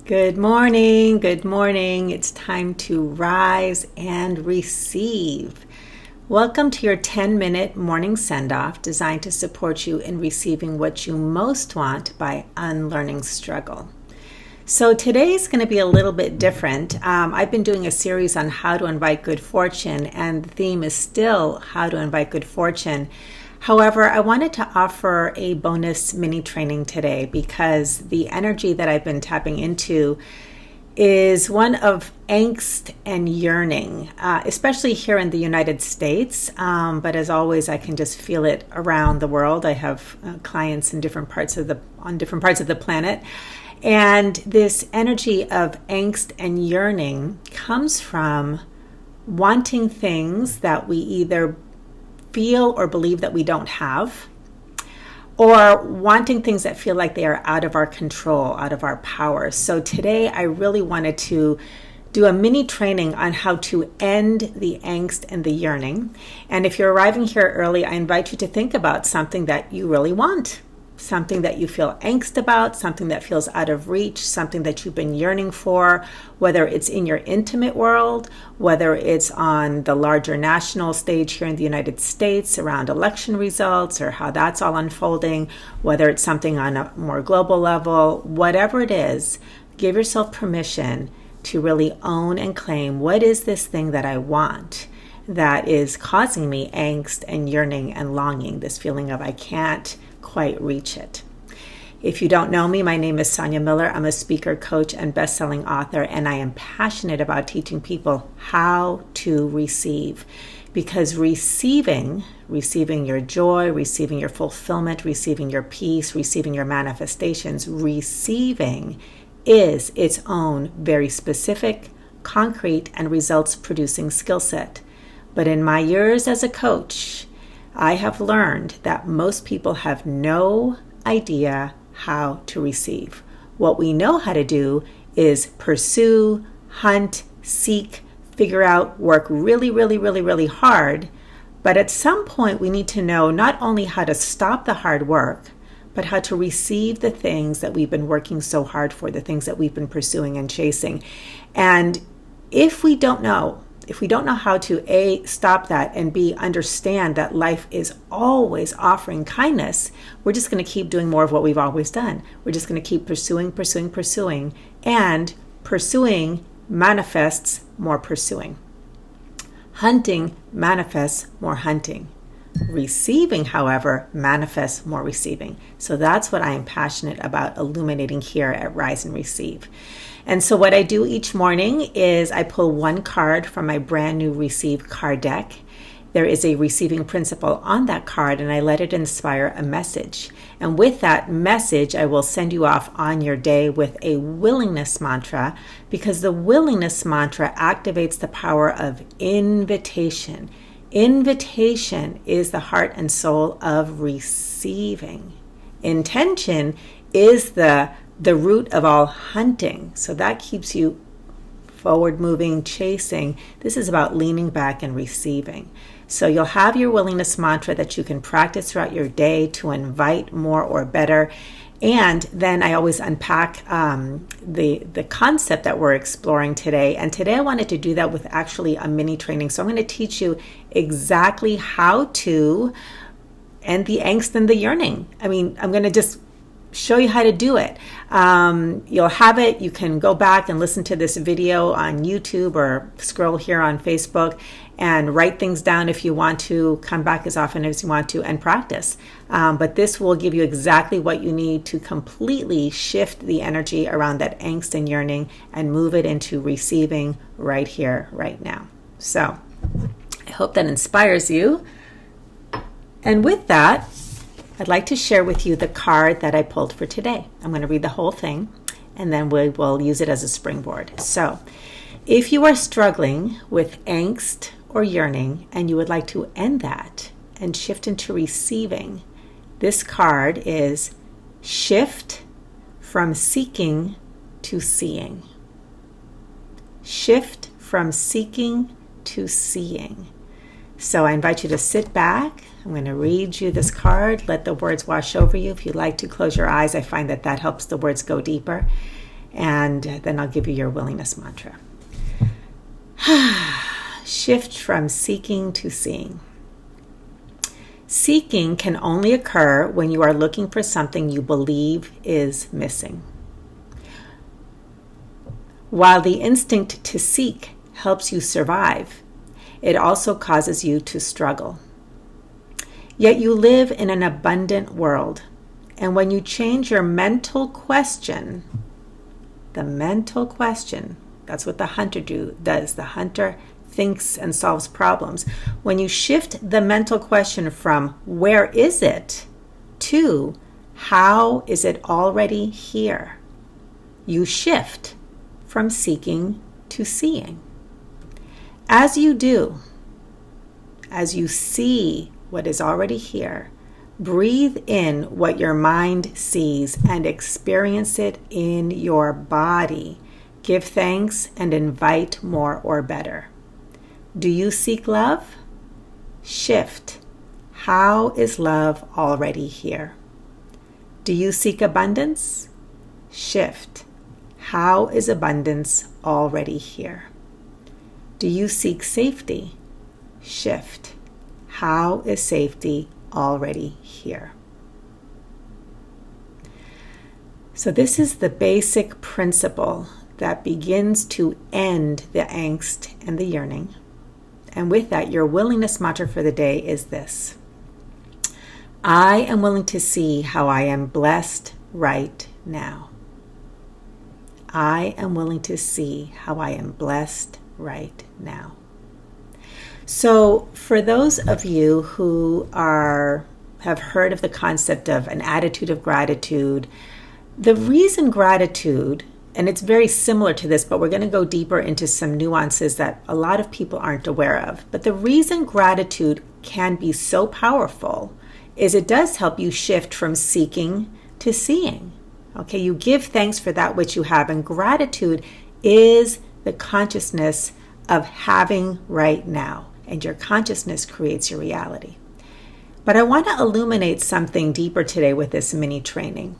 Good morning. Good morning. It's time to rise and receive. Welcome to your 10-minute morning send-off designed to support you in receiving what you most want by unlearning struggle. So today's going to be a little bit different. I've been doing a series on how to invite good fortune, and the theme is still how to invite good fortune. However, I wanted to offer a bonus mini training today because the energy that I've been tapping into is one of angst and yearning, especially here in the United States. But as always, I can just feel it around the world. I have clients in different parts of the planet. And this energy of angst and yearning comes from wanting things that we either feel or believe that we don't have, or wanting things that feel like they are out of our control, out of our power. So today I really wanted to do a mini training on how to end the angst and the yearning. And if you're arriving here early, I invite you to think about something that you really want, something that you feel angst about, something that feels out of reach, something that you've been yearning for, whether it's in your intimate world, whether it's on the larger national stage here in the United States around election results or how that's all unfolding, whether it's something on a more global level, whatever it is, give yourself permission to really own and claim what is this thing that I want that is causing me angst and yearning and longing, this feeling of I can't quite reach it. If you don't know me, my name is Sonia Miller. I'm a speaker, coach, and best-selling author, and I am passionate about teaching people how to receive. Because receiving your joy, receiving your fulfillment, receiving your peace, receiving your manifestations, receiving is its own very specific, concrete, and results-producing skill set. But in my years as a coach, I have learned that most people have no idea how to receive. What we know how to do is pursue, hunt, seek, figure out, work really, really, really, really hard. But at some point, we need to know not only how to stop the hard work, but how to receive the things that we've been working so hard for, the things that we've been pursuing and chasing. And if we don't know how to A, stop that, and B, understand that life is always offering kindness, we're just going to keep doing more of what we've always done. We're just going to keep pursuing, and pursuing manifests more pursuing. Hunting manifests more hunting. Receiving, however, manifests more receiving. So that's what I am passionate about illuminating here at Rise and Receive. And so what I do each morning is I pull one card from my brand new Receive card deck. There is a receiving principle on that card, and I let it inspire a message. And with that message, I will send you off on your day with a willingness mantra, because the willingness mantra activates the power of invitation. Invitation is the heart and soul of receiving. Intention is the root of all hunting. So that keeps you forward moving, chasing. This is about leaning back and receiving. So you'll have your willingness mantra that you can practice throughout your day to invite more or better. And then I always unpack the concept that we're exploring today. And today I wanted to do that with actually a mini training. So I'm going to teach you exactly how to end the angst and the yearning. I mean, I'm going to just show you how to do it. You'll have it. You can go back and listen to this video on YouTube or scroll here on Facebook and write things down if you want to, come back as often as you want to, and practice. But this will give you exactly what you need to completely shift the energy around that angst and yearning and move it into receiving right here, right now. So I hope that inspires you. And with that, I'd like to share with you the card that I pulled for today. I'm going to read the whole thing, and then we will use it as a springboard. So, if you are struggling with angst or yearning, and you would like to end that and shift into receiving, this card is Shift from Seeking to Seeing. Shift from seeking to seeing. So I invite you to sit back. I'm going to read you this card. Let the words wash over you. If you'd like to close your eyes, I find that helps the words go deeper. and then I'll give you your willingness mantra. Shift from seeking to seeing. Seeking can only occur when you are looking for something you believe is missing. While the instinct to seek helps you survive, it also causes you to struggle. Yet you live in an abundant world, and when you change your mental question, that's what the hunter does. The hunter thinks and solves problems. When you shift the mental question from where is it to how is it already here, you shift from seeking to seeing. As you do, as you see what is already here, breathe in what your mind sees and experience it in your body. Give thanks and invite more or better. Do you seek love? Shift. How is love already here? Do you seek abundance? Shift. How is abundance already here? Do you seek safety? Shift. How is safety already here? So this is the basic principle that begins to end the angst and the yearning. And with that, your willingness mantra for the day is this: I am willing to see how I am blessed right now. I am willing to see how I am blessed right now. So for those of you who have heard of the concept of an attitude of gratitude, the reason gratitude, and it's very similar to this, but we're going to go deeper into some nuances that a lot of people aren't aware of. But the reason gratitude can be so powerful is it does help you shift from seeking to seeing. Okay, you give thanks for that which you have, and gratitude is the consciousness of having right now, and your consciousness creates your reality. But I want to illuminate something deeper today with this mini training,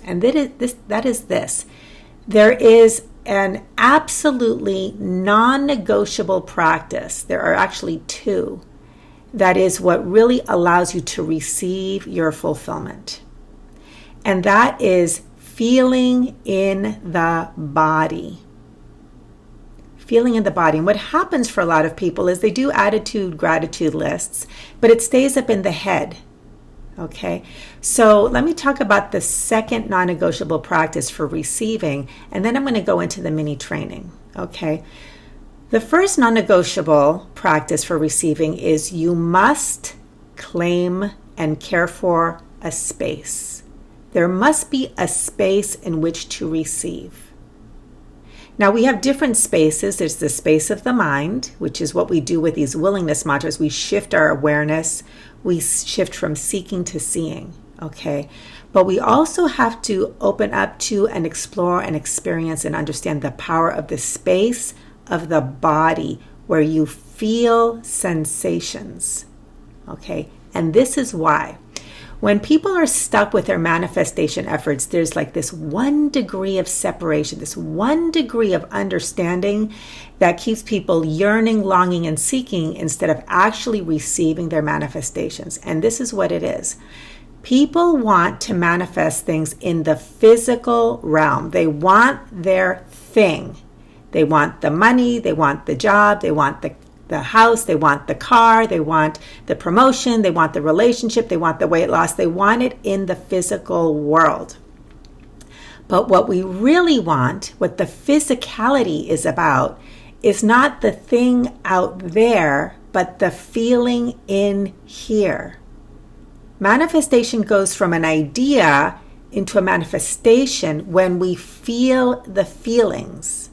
and that is this. There is an absolutely non-negotiable practice. There are actually two. That is what really allows you to receive your fulfillment. And that is feeling in the body. Feeling in the body. And what happens for a lot of people is they do attitude, gratitude lists, but it stays up in the head. Okay, so let me talk about the second non-negotiable practice for receiving, and then I'm going to go into the mini training. Okay, the first non-negotiable practice for receiving is you must claim and care for a space. There must be a space in which to receive. Now, we have different spaces. There's the space of the mind, which is what we do with these willingness mantras. We shift our awareness. We shift from seeking to seeing, okay? But we also have to open up to and explore and experience and understand the power of the space of the body where you feel sensations, okay? And this is why. When people are stuck with their manifestation efforts, there's like this 1 degree of separation, this 1 degree of understanding that keeps people yearning, longing, and seeking instead of actually receiving their manifestations. And this is what it is. People want to manifest things in the physical realm. They want their thing. They want the money, they want the job, they want the house, they want the car, they want the promotion, they want the relationship, they want the weight loss. They want it in the physical world. But what we really want, what the physicality is about, is not the thing out there, but the feeling in here. Manifestation goes from an idea into a manifestation when we feel the feelings.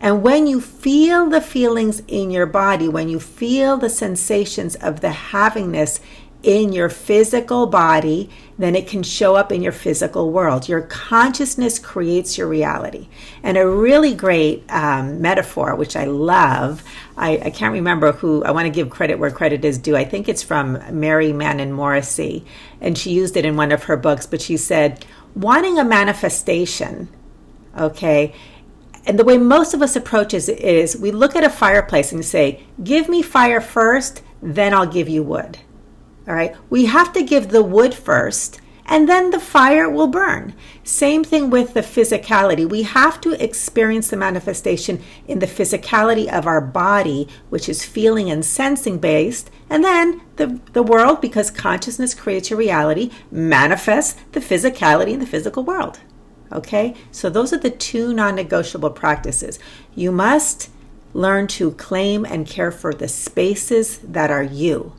And when you feel the feelings in your body, when you feel the sensations of the havingness in your physical body, then it can show up in your physical world. Your consciousness creates your reality. And a really great metaphor, which I love, I can't remember who, I want to give credit where credit is due. I think it's from Mary Manning Morrissey, and she used it in one of her books, but she said, wanting a manifestation okay? And the way most of us approach it is we look at a fireplace and say, give me fire first, then I'll give you wood. All right? We have to give the wood first, and then the fire will burn. Same thing with the physicality. We have to experience the manifestation in the physicality of our body, which is feeling and sensing based, and then the world, because consciousness creates your reality, manifests the physicality in the physical world. Okay? So those are the two non-negotiable practices. You must learn to claim and care for the spaces that are you.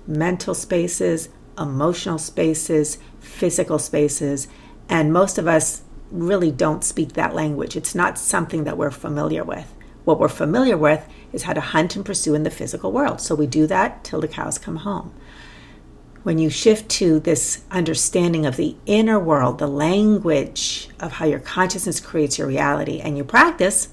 Mental spaces, emotional spaces, physical spaces, and most of us really don't speak that language. It's not something that we're familiar with. What we're familiar with is how to hunt and pursue in the physical world. So we do that till the cows come home. When you shift to this understanding of the inner world, the language of how your consciousness creates your reality, and you practice,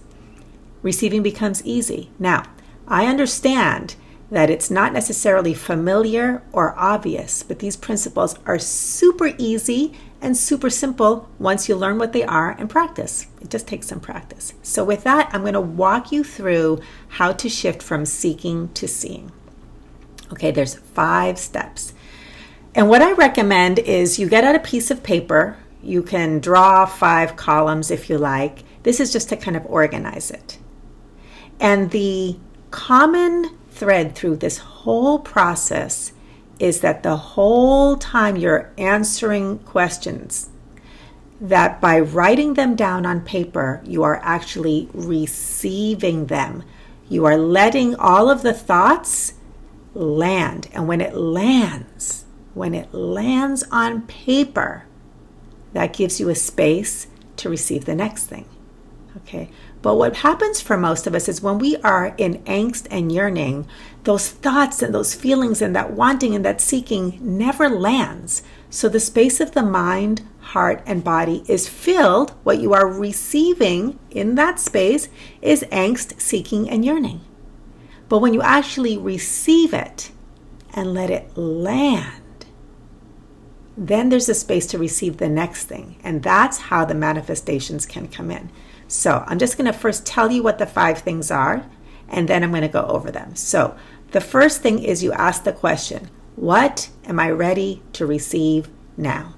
receiving becomes easy. Now, I understand that it's not necessarily familiar or obvious, but these principles are super easy and super simple once you learn what they are and practice. It just takes some practice. So with that, I'm going to walk you through how to shift from seeking to seeing. Okay, there's 5 steps. And what I recommend is you get out a piece of paper. You can draw 5 columns if you like. This is just to kind of organize it. And the common thread through this whole process is that the whole time you're answering questions, that by writing them down on paper, you are actually receiving them. You are letting all of the thoughts land. And when it lands on paper, that gives you a space to receive the next thing. Okay? But what happens for most of us is when we are in angst and yearning, those thoughts and those feelings and that wanting and that seeking never lands. So the space of the mind, heart, and body is filled. What you are receiving in that space is angst, seeking, and yearning. But when you actually receive it and let it land, then there's a space to receive the next thing. And that's how the manifestations can come in. So I'm just going to first tell you what the 5 things are, and then I'm going to go over them. So the first thing is you ask the question, what am I ready to receive now?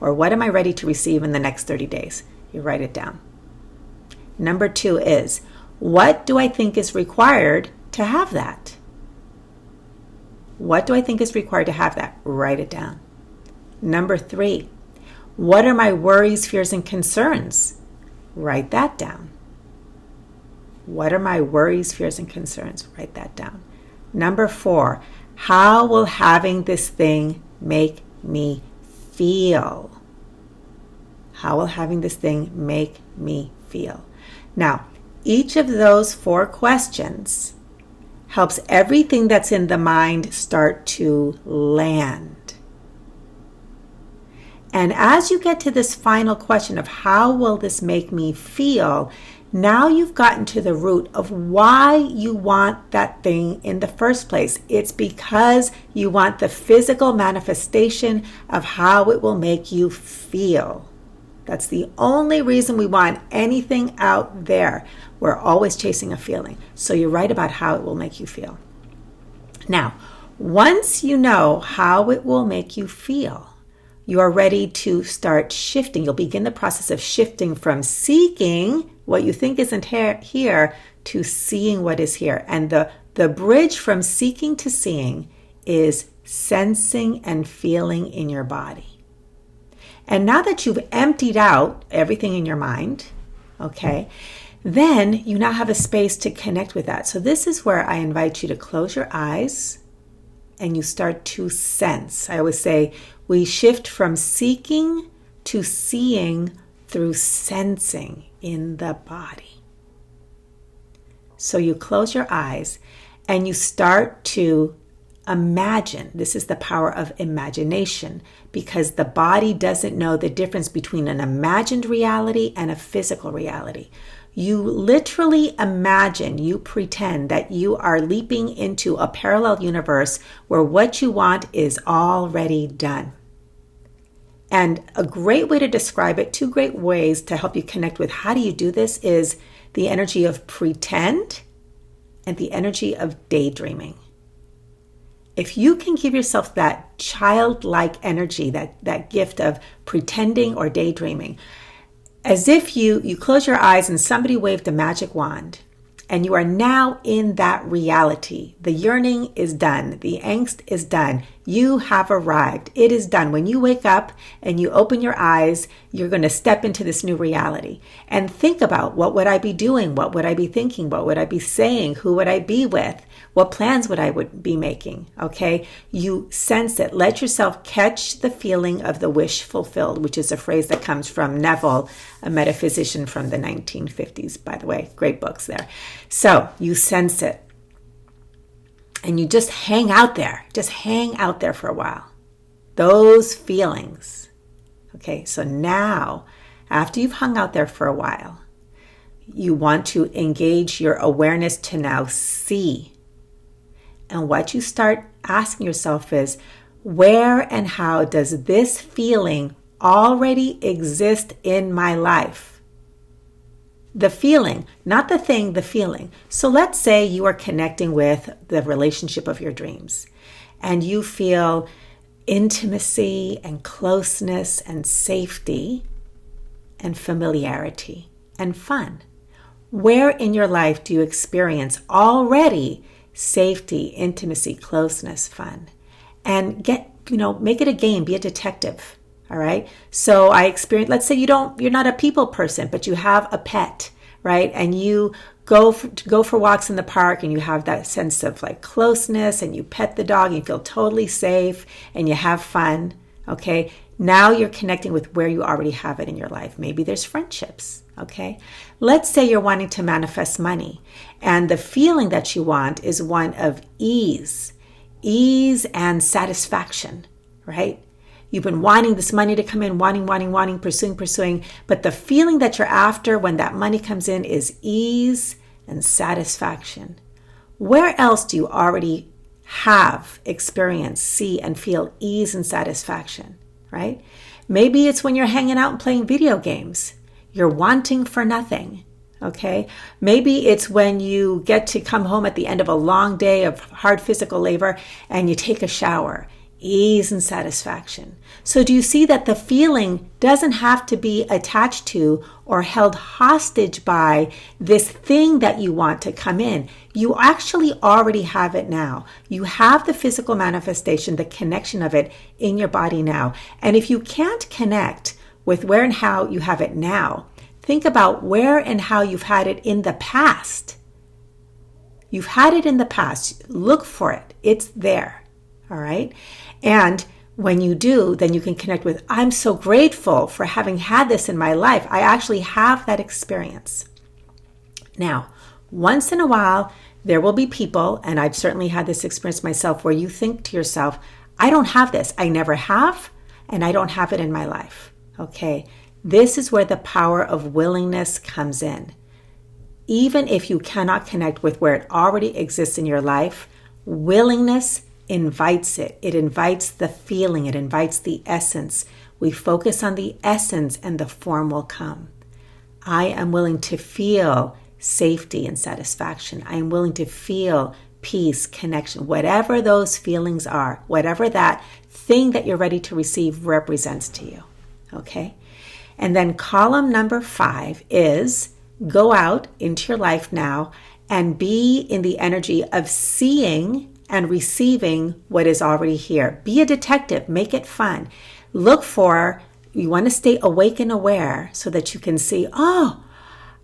Or what am I ready to receive in the next 30 days? You write it down. Number 2 is, what do I think is required to have that? What do I think is required to have that? Write it down. Number 3, what are my worries, fears, and concerns? Write that down. What are my worries, fears, and concerns? Write that down. Number 4, how will having this thing make me feel? How will having this thing make me feel? Now, each of those 4 questions helps everything that's in the mind start to land. And as you get to this final question of how will this make me feel, now you've gotten to the root of why you want that thing in the first place. It's because you want the physical manifestation of how it will make you feel. That's the only reason we want anything out there. We're always chasing a feeling. So you write about how it will make you feel. Now, once you know how it will make you feel, you are ready to start shifting. You'll begin the process of shifting from seeking what you think isn't here to seeing what is here. And the bridge from seeking to seeing is sensing and feeling in your body. And now that you've emptied out everything in your mind, okay, then you now have a space to connect with that. So this is where I invite you to close your eyes and you start to sense. I always say we shift from seeking to seeing through sensing in the body. So you close your eyes and you start to imagine. This is the power of imagination, because the body doesn't know the difference between an imagined reality and a physical reality. You literally imagine, you pretend that you are leaping into a parallel universe where what you want is already done. And a great way to describe it, two great ways to help you connect with how do you do this, is the energy of pretend and the energy of daydreaming. If you can give yourself that childlike energy, that gift of pretending or daydreaming, as if you close your eyes and somebody waved a magic wand, and you are now in that reality. The yearning is done. The angst is done. You have arrived. It is done. When you wake up and you open your eyes, you're going to step into this new reality. And think about, what would I be doing? What would I be thinking? What would I be saying? Who would I be with? What plans would I be making? Okay? You sense it. Let yourself catch the feeling of the wish fulfilled, which is a phrase that comes from Neville, a metaphysician from the 1950s, by the way. Great books there. So you sense it. And you just hang out there. Just hang out there for a while. Those feelings. Okay, so now, after you've hung out there for a while, you want to engage your awareness to now see. And what you start asking yourself is, where and how does this feeling already exist in my life? The feeling, not the thing, the feeling. So let's say you are connecting with the relationship of your dreams and you feel intimacy and closeness and safety and familiarity and fun. Where in your life do you experience already safety, intimacy, closeness, fun? And make it a game, be a detective. All right. So let's say you're not a people person, but you have a pet, right? And you go for walks in the park and you have that sense of like closeness and you pet the dog and you feel totally safe and you have fun. Okay. Now you're connecting with where you already have it in your life. Maybe there's friendships. Okay. Let's say you're wanting to manifest money and the feeling that you want is one of ease and satisfaction, right? You've been wanting this money to come in, wanting, pursuing, but the feeling that you're after when that money comes in is ease and satisfaction. Where else do you already have, experience, see, and feel ease and satisfaction, right? Maybe it's when you're hanging out and playing video games. You're wanting for nothing, okay? Maybe it's when you get to come home at the end of a long day of hard physical labor and you take a shower. Ease and satisfaction. So do you see that the feeling doesn't have to be attached to or held hostage by this thing that you want to come in? You actually already have it now. You have the physical manifestation, the connection of it in your body now. And if you can't connect with where and how you have it now, think about where and how you've had it in the past. You've had it in the past. Look for it. It's there. All right. And when you do, then you can connect with, I'm so grateful for having had this in my life. I actually have that experience. Now, once in a while, there will be people, and I've certainly had this experience myself, where you think to yourself, I don't have this. I never have, and I don't have it in my life. Okay. This is where the power of willingness comes in. Even if you cannot connect with where it already exists in your life, willingness invites it. It invites the feeling. It invites the essence. We focus on the essence and the form will come. I am willing to feel safety and satisfaction. I am willing to feel peace, connection, whatever those feelings are, whatever that thing that you're ready to receive represents to you. Okay? And then column number 5 is go out into your life now and be in the energy of seeing and receiving what is already here. Be a detective. Make it fun. You want to stay awake and aware so that you can see, oh,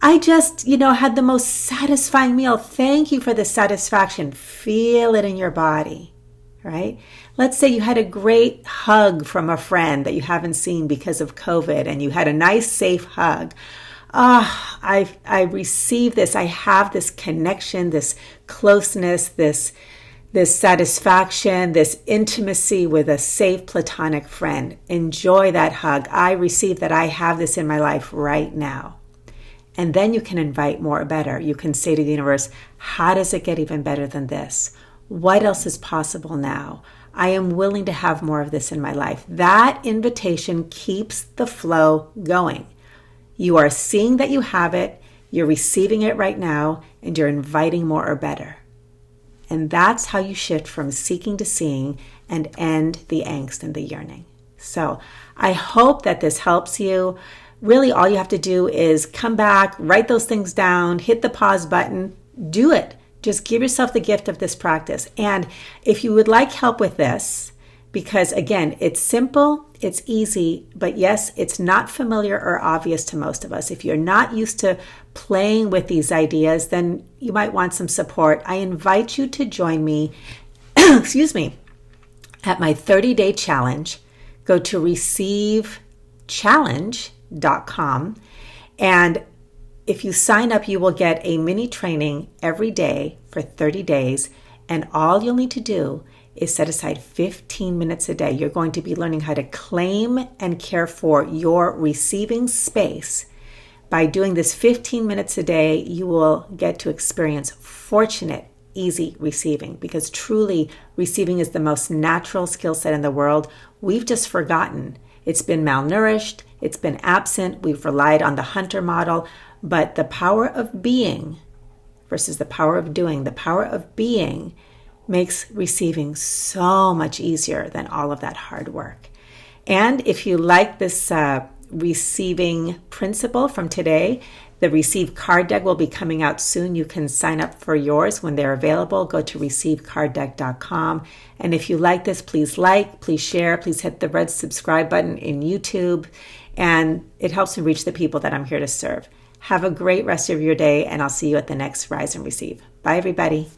I just, had the most satisfying meal. Thank you for the satisfaction. Feel it in your body, right? Let's say you had a great hug from a friend that you haven't seen because of COVID and you had a nice, safe hug. I received this. I have this connection, this closeness, this satisfaction, this intimacy with a safe platonic friend. Enjoy that hug. I receive that. I have this in my life right now. And then you can invite more better. You can say to the universe, how does it get even better than this? What else is possible now? I am willing to have more of this in my life. That invitation keeps the flow going. You are seeing that you have it, you're receiving it right now, and you're inviting more or better. And that's how you shift from seeking to seeing and end the angst and the yearning. So I hope that this helps you. Really, all you have to do is come back, write those things down, hit the pause button, do it. Just give yourself the gift of this practice. And if you would like help with this, because again, it's simple, it's easy, but yes, it's not familiar or obvious to most of us. If you're not used to playing with these ideas, then you might want some support. I invite you to join me, excuse me, at my 30-day challenge. Go to receivechallenge.com, and if you sign up, you will get a mini training every day for 30 days, and all you'll need to do is set aside 15 minutes a day. You're going to be learning how to claim and care for your receiving space. By doing this 15 minutes a day, you will get to experience fortunate, easy receiving, because truly receiving is the most natural skill set in the world. We've just forgotten. It's been malnourished, it's been absent, we've relied on the hunter model, but the power of being versus the power of doing, the power of being makes receiving so much easier than all of that hard work. And if you like this receiving principle from today, the Receive card deck will be coming out soon. You can sign up for yours when they're available. Go to receivecarddeck.com. And if you like this, please like, please share, please hit the red subscribe button in YouTube. And it helps me reach the people that I'm here to serve. Have a great rest of your day, and I'll see you at the next Rise and Receive. Bye, everybody.